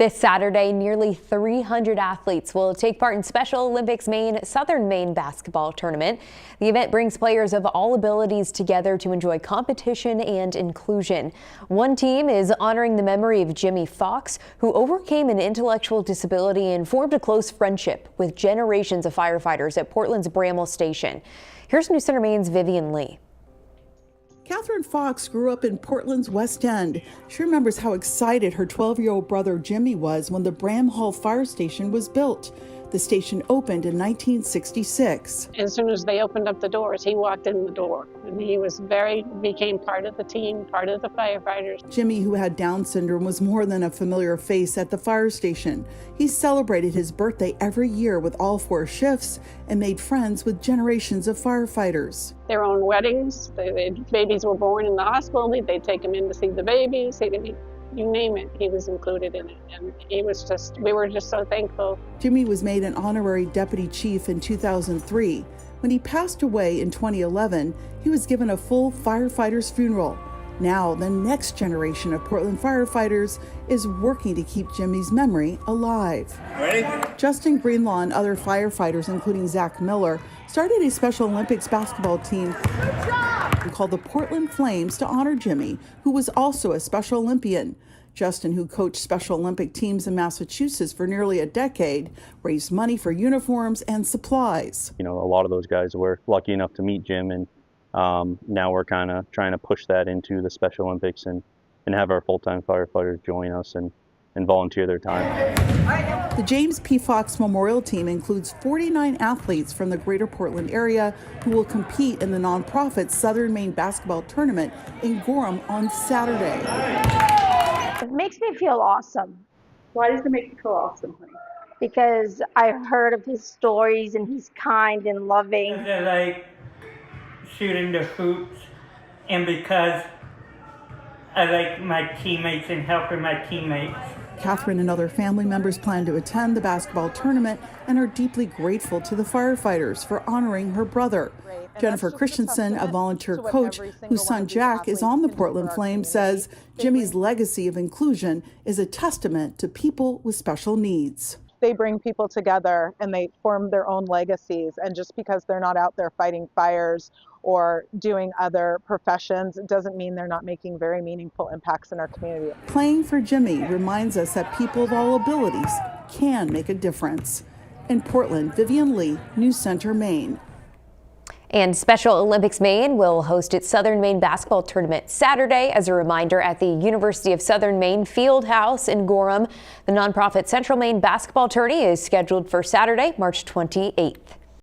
This Saturday, nearly 300 athletes will take part in Special Olympics Maine Southern Maine basketball tournament. The event brings players of all abilities together to enjoy competition and inclusion. One team is honoring the memory of Jimmy Fox, who overcame an intellectual disability and formed a close friendship with generations of firefighters at Portland's Bramwell Station. Here's News Center Maine's Vivian Lee. Catherine Fox grew up in Portland's West End. She remembers how excited her 12-year-old brother Jimmy was when the Bramwell Fire Station was built. The station opened in 1966. As soon as they opened up the doors, he walked in the door, and he became part of the team, part of the firefighters. Jimmy, who had Down syndrome, was more than a familiar face at the fire station. He celebrated his birthday every year with all 4 shifts and made friends with generations of firefighters. Their own weddings, babies were born in the hospital, they'd take him in to see the babies, you name it, he was included in it. And we were just so thankful. Jimmy was made an honorary deputy chief in 2003. When he passed away in 2011, he was given a full firefighter's funeral. Now, the next generation of Portland firefighters is working to keep Jimmy's memory alive. Ready? Justin Greenlaw and other firefighters, including Zach Miller, started a Special Olympics basketball team called the Portland Flames to honor Jimmy, who was also a Special Olympian. Justin, who coached Special Olympic teams in Massachusetts for nearly a decade, raised money for uniforms and supplies. You know, a lot of those guys were lucky enough to meet Jim, and now we're kind of trying to push that into the Special Olympics and have our full-time firefighters join us and volunteer their time. The James P. Fox Memorial Team includes 49 athletes from the greater Portland area who will compete in the nonprofit Southern Maine basketball tournament in Gorham on Saturday. It makes me feel awesome. Why does it make you feel awesome, honey? Because I've heard of his stories and he's kind and loving. I like shooting the hoops, and because I like my teammates and helping my teammates. Catherine and other family members plan to attend the basketball tournament and are deeply grateful to the firefighters for honoring her brother. Jennifer Christensen, a volunteer coach whose son Jack is on the Portland Flames, says Jimmy's legacy of inclusion is a testament to people with special needs. They bring people together and they form their own legacies, and just because they're not out there fighting fires or doing other professions, it doesn't mean they're not making very meaningful impacts in our community. Playing for Jimmy reminds us that people of all abilities can make a difference. In Portland, Vivian Lee, News Center, Maine. And Special Olympics Maine will host its Southern Maine basketball tournament Saturday as a reminder at the University of Southern Maine Field House in Gorham. The nonprofit Central Maine basketball tourney is scheduled for Saturday, March 28th.